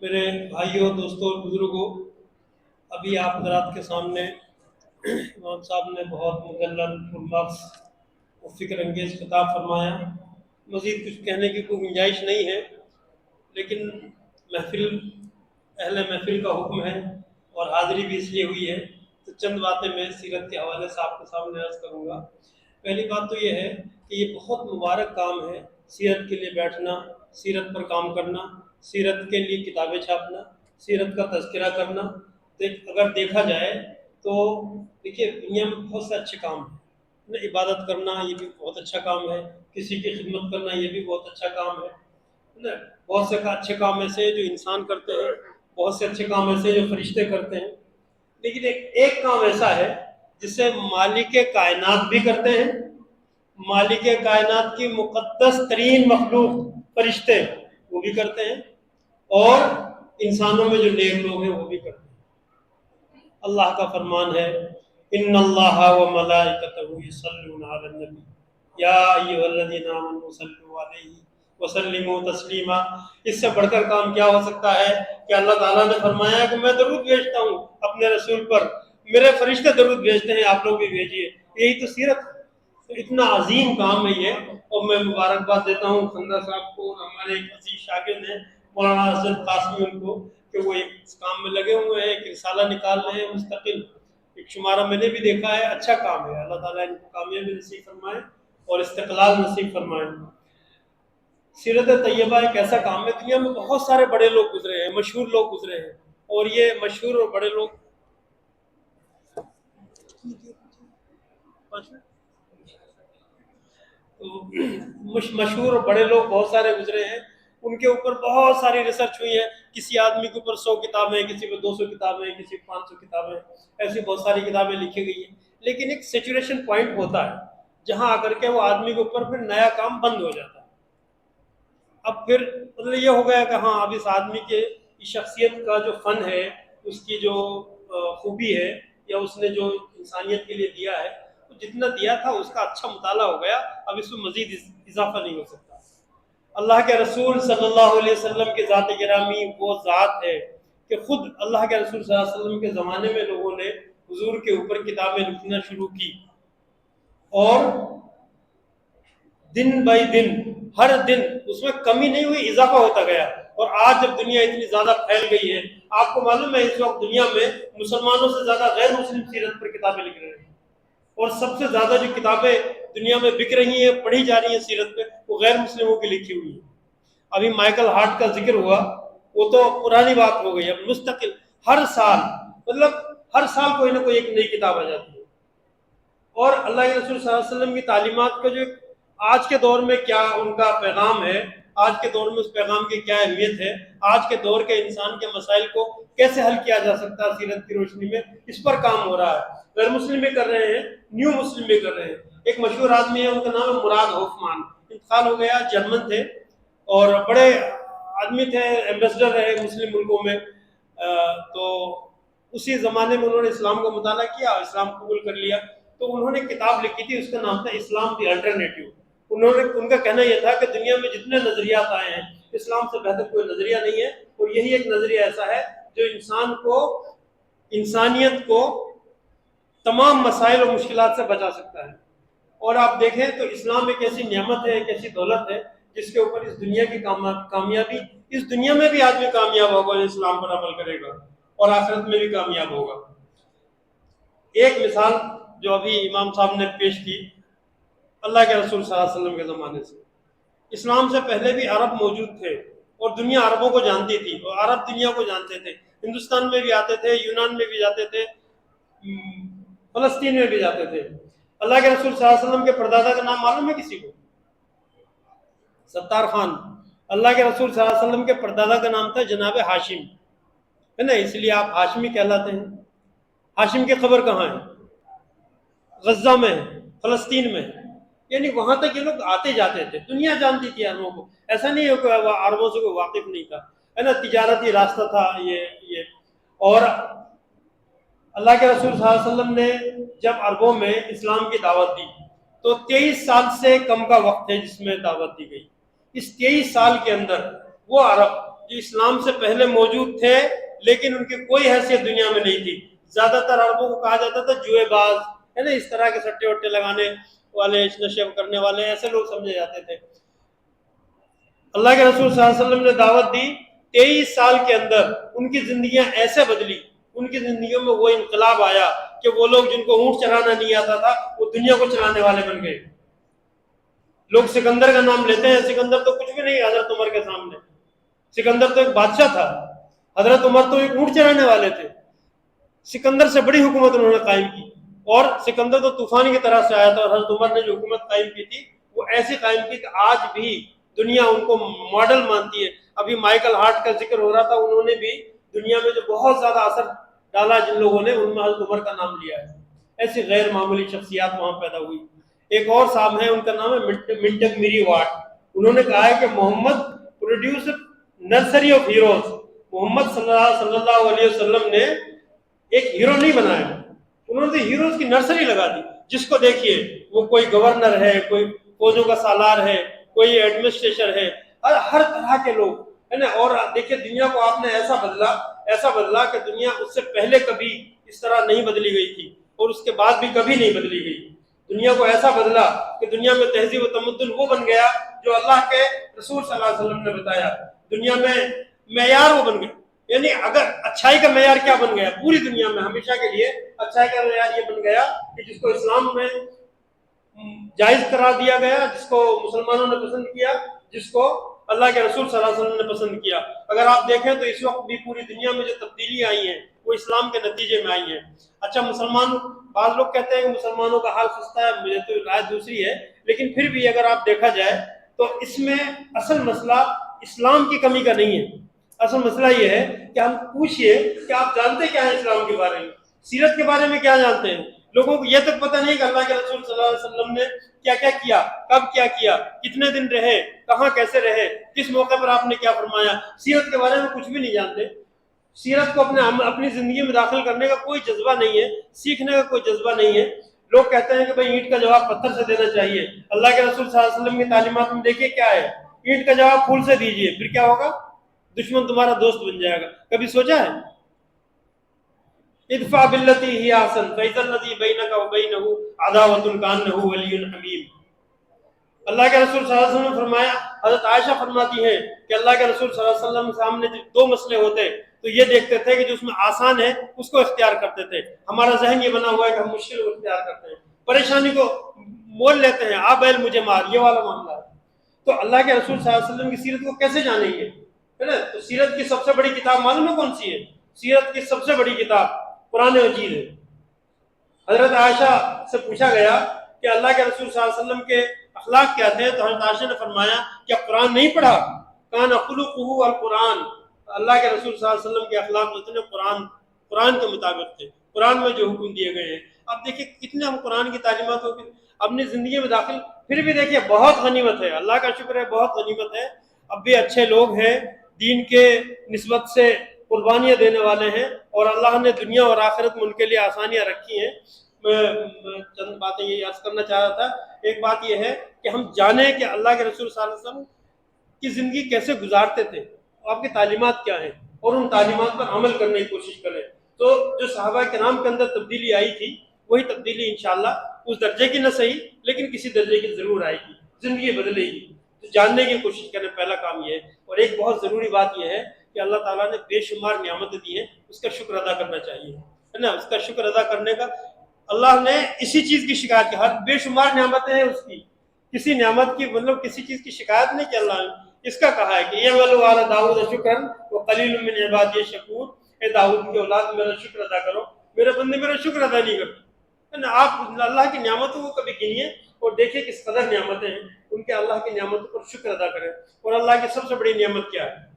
میرے بھائیوں، دوستوں اور بزرگوں، ابھی آپ حضرات کے سامنے امام صاحب نے بہت مجلل پرمغز اور فکر انگیز خطاب فرمایا۔ مزید کچھ کہنے کی کوئی گنجائش نہیں ہے، لیکن اہل محفل کا حکم ہے اور حاضری بھی اس لیے ہوئی ہے، تو چند باتیں میں سیرت کے حوالے سے آپ کے سامنے عرض کروں گا۔ پہلی بات تو یہ ہے کہ یہ بہت مبارک کام ہے، سیرت کے لیے بیٹھنا، سیرت پر کام کرنا، سیرت کے لیے کتابیں چھاپنا، سیرت کا تذکرہ کرنا۔ اگر دیکھا جائے تو دیکھیے، دنیا میں بہت سے اچھے کام ہیں، عبادت کرنا یہ بھی بہت اچھا کام ہے، کسی کی خدمت کرنا یہ بھی بہت اچھا کام ہے نا۔ بہت سے اچھے کام ایسے جو انسان کرتے ہیں، بہت سے اچھے کام ایسے جو فرشتے کرتے ہیں، لیکن ایک کام ایسا ہے جسے مالک کائنات بھی کرتے ہیں، مالک کائنات کی مقدس ترین مخلوق فرشتے وہ بھی کرتے ہیں، اور انسانوں میں جو نیک لوگ ہیں وہ بھی کرتے ہیں۔ اللہ کا فرمان ہے، ان اللہ و ملائکتہ یصلون علی النبی یا ایھا الذین آمنوا صلوا علیہ وسلموا تسلیما۔ اس سے بڑھ کر کام کیا ہو سکتا ہے کہ اللہ تعالیٰ نے فرمایا کہ میں درود بھیجتا ہوں اپنے رسول پر، میرے فرشتے درود بھیجتے ہیں، آپ لوگ بھی بھیجیے۔ یہی تو سیرت، تو اتنا عظیم کام ہے یہ، اور میں مبارکباد دیتا ہوں خندہ صاحب کو اور ہمارے ایک عزیز شاگرد ہیں مولانا حسن قاسمی، ان کو، کہ وہ اس کام میں لگے ہوئے ہیں، ایک رسالہ نکال رہے ہیں مستقل، ایک شمارہ میں نے بھی دیکھا ہے، اچھا کام ہے۔ اللہ تعالیٰ ان کو کامیابی نصیب فرمائے اور استقلال نصیب فرمائے۔ سیرت طیبہ ایک ایسا کام ہے، دنیا میں بہت سارے بڑے لوگ گزرے ہیں، مشہور لوگ گزرے ہیں، اور یہ مشہور اور بڑے لوگ مشہور اور بڑے لوگ بہت سارے گزرے ہیں، ان کے اوپر بہت ساری ریسرچ ہوئی ہے۔ کسی آدمی کے اوپر 100 کتابیں، کسی پہ 200 کتابیں، کسی پہ 500 کتابیں، ایسی بہت ساری کتابیں لکھی گئی ہیں، لیکن ایک سیچوریشن پوائنٹ ہوتا ہے جہاں آ کر کے وہ آدمی کے اوپر پھر نیا کام بند ہو جاتا ہے۔ اب پھر مطلب یہ ہو گیا کہ ہاں، اب اس آدمی کے شخصیت کا جو فن ہے، اس کی جو خوبی ہے، یا اس نے جو انسانیت کے لیے دیا ہے، جتنا دیا تھا اس کا اچھا مطالعہ ہو گیا، اب اس میں مزید اضافہ نہیں ہو سکتا۔ اللہ کے رسول صلی اللہ علیہ وسلم کے ذات گرامی وہ ذات ہے کہ خود اللہ کے رسول صلی اللہ علیہ وسلم کے زمانے میں لوگوں نے حضور کے اوپر کتابیں لکھنا شروع کی، اور دن بائی دن، ہر دن اس میں کمی نہیں ہوئی، اضافہ ہوتا گیا۔ اور آج جب دنیا اتنی زیادہ پھیل گئی ہے، آپ کو معلوم ہے اس وقت دنیا میں مسلمانوں سے زیادہ غیر مسلم سیرت پر کتابیں لکھ رہے ہیں، اور سب سے زیادہ جو کتابیں دنیا میں بک رہی ہیں، پڑھی جا رہی ہیں سیرت پہ، وہ غیر مسلموں کی لکھی ہوئی ہیں۔ ابھی مائیکل ہارٹ کا ذکر ہوا، وہ تو پرانی بات ہو گئی، اب مستقل ہر سال، مطلب ہر سال کوئی نہ کوئی ایک نئی کتاب آ جاتی ہے۔ اور اللہ کے رسول صلی اللہ علیہ وسلم کی تعلیمات کا جو آج کے دور میں کیا ان کا پیغام ہے، آج کے دور میں اس پیغام کی کیا اہمیت ہے، آج کے دور کے انسان کے مسائل کو کیسے حل کیا جا سکتا ہے سیرت کی روشنی میں، اس پر کام ہو رہا ہے۔ غیر مسلم بھی کر رہے ہیں، نیو مسلم بھی کر رہے ہیں۔ ایک مشہور آدمی ہے، ان کا نام ہے مراد ہوفمان، انتقال ہو گیا، جرمن تھے اور بڑے آدمی تھے، ایمبیسڈر رہے مسلم ملکوں میں۔ تو اسی زمانے میں انہوں نے اسلام کا مطالعہ کیا، اسلام قبول کر لیا، تو انہوں نے کتاب لکھی تھی، اس کا نام تھا اسلام دی الٹرنیٹیو۔ ان کا کہنا یہ تھا کہ دنیا میں جتنے نظریات آئے ہیں، اسلام سے بہتر کوئی نظریہ نہیں ہے، اور یہی ایک نظریہ ایسا ہے جو انسانیت کو تمام مسائل اور مشکلات سے بچا سکتا ہے۔ اور آپ دیکھیں تو اسلام ایک ایسی نعمت ہے، ایک ایسی دولت ہے، جس کے اوپر اس دنیا کی کامیابی، اس دنیا میں بھی آدمی کامیاب ہوگا جو اسلام پر عمل کرے گا، اور آخرت میں بھی کامیاب ہوگا۔ ایک مثال جو ابھی امام صاحب نے پیش کی، اللہ کے رسول صلی اللہ علیہ وسلم کے زمانے سے، اسلام سے پہلے بھی عرب موجود تھے، اور دنیا عربوں کو جانتی تھی، اور عرب دنیا کو جانتے تھے، ہندوستان میں بھی آتے تھے، یونان میں بھی جاتے تھے، فلسطین میں بھی جاتے تھے۔ اللہ کے رسول صلی اللہ علیہ وسلم کے پردادا کا نام معلوم ہے کسی کو؟ ستار خان۔ اللہ کے رسول صلی اللہ علیہ وسلم کے پردادا کا نام تھا جناب ہاشم، ہے نا، اس لیے آپ ہاشمی کہلاتے ہیں۔ ہاشم کی قبر کہاں ہے؟ غزہ میں، فلسطین میں، یعنی وہاں تک یہ لوگ آتے جاتے تھے، دنیا جانتی تھی عربوں کو، ایسا نہیں ہے کہ عربوں سے کوئی واقف نہیں تھا، ہے نا، تجارتی راستہ تھا یہ۔ اور اللہ کے رسول صلی اللہ علیہ وسلم نے جب عربوں میں اسلام کی دعوت دی تو 23 سال سے کم کا وقت ہے جس میں دعوت دی گئی۔ اس 23 سال کے اندر وہ عرب جو اسلام سے پہلے موجود تھے لیکن ان کی کوئی حیثیت دنیا میں نہیں تھی. زیادہ تر عربوں کو کہا جاتا تھا جوئے باز ہے نا, اس طرح کے سٹے وٹے لگانے والے, نشے کرنے والے, ایسے لوگ سمجھے جاتے تھے. اللہ کے رسول صلی اللہ علیہ وسلم نے دعوت دی, 23 سال کے اندر ان کی زندگیاں ایسے بدلی, ان کی زندگیوں میں وہ انقلاب آیا کہ وہ لوگ جن کو اونٹ چلانا نہیں آتا تھا وہ دنیا کو چلانے والے بن گئے. لوگ سکندر کا نام لیتے ہیں, سکندر تو کچھ بھی نہیں حضرت عمر کے سامنے. سکندر تو ایک بادشاہ تھا, حضرت عمر تو ایک اونٹ چلانے والے تھے. سکندر سے بڑی حکومت انہوں نے قائم کی, اور سکندر تو طوفان کی طرح سے آیا تھا, اور حضرت عمر نے جو حکومت قائم کی تھی وہ ایسی قائم کی کہ آج بھی دنیا ان کو ماڈل مانتی ہے. ابھی مائیکل ہارٹ کا ذکر ہو رہا تھا, انہوں نے بھی دنیا میں جو بہت زیادہ اثر ڈالا جن لوگوں نے, ان میں حضرت عمر کا نام لیا ہے. ایسی غیر معمولی شخصیات وہاں پیدا ہوئی. ایک اور صاحب ہیں, ان کا نام ہے منٹک میری واٹ. انہوں نے کہا ہے کہ محمد پروڈیوس نرسری آف ہیروز. محمد صلی اللہ علیہ وسلم نے ایک ہیرو نہیں بنایا, انہوں نے ہیروز کی نرسری لگا دی. جس کو دیکھیے وہ کوئی گورنر ہے, کوئی فوجوں کا سالار ہے, کوئی ایڈمنسٹریشن ہے, ہر طرح کے لوگ ہے نا. اور دیکھیے دنیا کو آپ نے ایسا بدلا کہ دنیا اس سے پہلے کبھی اس طرح نہیں بدلی گئی تھی, اور اس کے بعد بھی کبھی نہیں بدلی گئی. دنیا کو ایسا بدلا کہ دنیا میں تہذیب و تمدن وہ بن گیا جو اللہ کے رسول صلی اللہ علیہ وسلم نے بتایا. دنیا میں معیار وہ بن گیا. یعنی اگر اچھائی کا معیار کیا بن گیا پوری دنیا میں ہمیشہ کے لیے, اچھائی کا معیار یہ بن گیا کہ جس کو اسلام میں جائز قرار دیا گیا, جس کو مسلمانوں نے پسند کیا, جس کو اللہ کے رسول صلی اللہ علیہ وسلم نے پسند کیا. اگر آپ دیکھیں تو اس وقت بھی پوری دنیا میں جو تبدیلی آئی ہیں وہ اسلام کے نتیجے میں آئی ہیں. اچھا مسلمان, بعض لوگ کہتے ہیں کہ مسلمانوں کا حال خستہ ہے, مجھے تو رائے دوسری ہے, لیکن پھر بھی اگر آپ دیکھا جائے تو اس میں اصل مسئلہ اسلام کی کمی کا نہیں ہے. اصل مسئلہ یہ ہے کہ ہم پوچھئے کہ آپ جانتے کیا ہے اسلام کے بارے میں, سیرت کے بارے میں کیا جانتے ہیں. لوگوں کو یہ تک پتہ نہیں کہ اللہ کے رسول صلی اللہ علیہ وسلم نے کیا کیا کیا, کب کیا کیا, کتنے دن رہے, کہاں کیسے رہے, کس موقع پر آپ نے کیا فرمایا. سیرت کے بارے میں کچھ بھی نہیں جانتے. سیرت کو اپنی زندگی میں داخل کرنے کا کوئی جذبہ نہیں ہے, سیکھنے کا کوئی جذبہ نہیں ہے. لوگ کہتے ہیں کہ بھئی اینٹ کا جواب پتھر سے دینا چاہیے. اللہ کے رسول صلی اللہ علیہ وسلم کی تعلیمات میں دیکھیے کیا ہے, اینٹ کا جواب پھول سے دیجیے, پھر کیا ہوگا, دشمن تمہارا دوست بن جائے گا. کبھی سوچا ہے؟ ادفع باللتی ہی احسن فاذا الذی بینک وبینہ عداوۃ کانہ ولی حمیم. اللہ کے رسول صلی اللہ علیہ وسلم نے فرمایا, حضرت عائشہ فرماتی ہے کہ اللہ کے رسول صلی اللہ علیہ وسلم کے سامنے دو مسئلے ہوتے تو یہ دیکھتے تھے کہ جو اس میں آسان ہے اس کو اختیار کرتے تھے. ہمارا ذہن یہ بنا ہوا ہے کہ ہم مشکل کو اختیار کرتے ہیں, پریشانی کو مول لیتے ہیں, آ بیل مجھے مار, یہ والا معاملہ ہے. تو اللہ کے رسول صلی اللہ علیہ وسلم کی سیرت کو کیسے جانیں گے, ہے نا. تو سیرت کی سب سے بڑی کتاب معلوم ہے کون سی ہے؟ سیرت کی سب سے بڑی کتاب قرآن مجید ہے. حضرت عائشہ سے پوچھا گیا کہ اللہ کے رسول صلی اللہ علیہ وسلم کے اخلاق کیا تھے, تو حضرت عائشہ نے فرمایا کیا قرآن نہیں پڑھا, کان خلقہ القرآن. اللہ کے رسول صلی اللہ علیہ وسلم کے اخلاق جو تھے قرآن کے مطابق تھے, قرآن میں جو حکم دیے گئے ہیں. اب دیکھیں کتنے ہم قرآن کی تعلیمات کو اپنی زندگی میں داخل, پھر بھی دیکھیے بہت غنیمت ہے, اللہ کا شکر ہے, بہت غنیمت ہے. اب بھی اچھے لوگ ہیں, دین کے نسبت سے قربانیاں دینے والے ہیں, اور اللہ نے دنیا اور آخرت میں ان کے لیے آسانیاں رکھی ہیں. میں چند باتیں یہ عرض کرنا چاہ رہا تھا. ایک بات یہ ہے کہ ہم جانیں کہ اللہ کے رسول صلی اللہ علیہ وسلم کی زندگی کیسے گزارتے تھے, آپ کی تعلیمات کیا ہیں, اور ان تعلیمات پر عمل کرنے کی کوشش کریں. تو جو صحابہ کرام کے اندر تبدیلی آئی تھی وہی تبدیلی انشاءاللہ اس درجے کی نہ صحیح لیکن کسی درجے کی ضرور آئے گی, زندگی بدلے گی. تو جاننے کی کوشش کریں, پہلا کام یہ ہے. اور ایک بہت ضروری بات یہ ہے کہ اللہ تعالیٰ نے بے شمار نعمتیں دی ہیں, اس کا شکر ادا کرنا چاہیے, ہے نا. اس کا شکر ادا کرنے کا اللہ نے اسی چیز کی شکایت کی, ہر بے شمار نعمتیں ہیں اس کی, کسی نعمت کی مطلب کسی چیز کی شکایت نہیں کی اللہ نے. اس کا کہا ہے کہ اعملوا علی داؤد شکرا وقلیل من عبادی الشکور. اے داؤد کی اولاد میرا شکر ادا کرو, میرے بندے میرا شکر ادا نہیں کرتے, ہے نا. آپ اللہ کی نعمتوں کو کبھی گنیے اور دیکھیں کس قدر نعمتیں ہیں, ان کے اللہ کی نعمتوں پر شکر ادا کریں. اور اللہ کی سب سے بڑی نعمت کیا ہے؟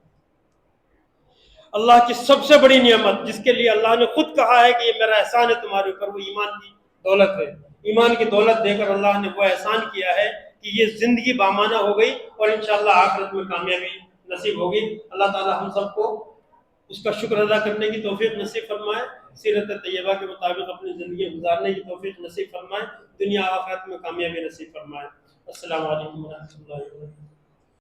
اللہ کی سب سے بڑی نعمت جس کے لیے اللہ نے خود کہا ہے کہ یہ میرا احسان ہے تمہارے اوپر, وہ ایمان کی دولت ہے. ایمان کی دولت دے کر اللہ نے وہ احسان کیا ہے کہ یہ زندگی بامانہ ہو گئی, اور انشاءاللہ آخرت میں کامیابی نصیب ہوگی. اللہ تعالی ہم سب کو اس کا شکر ادا کرنے کی توفیق نصیب فرمائے, سیرت طیبہ کے مطابق اپنی زندگی گزارنے کی توفیق نصیب فرمائے, دنیا آخرت میں کامیابی نصیب فرمائے. السلام علیکم ورحمۃ اللہ وبرکاتہ.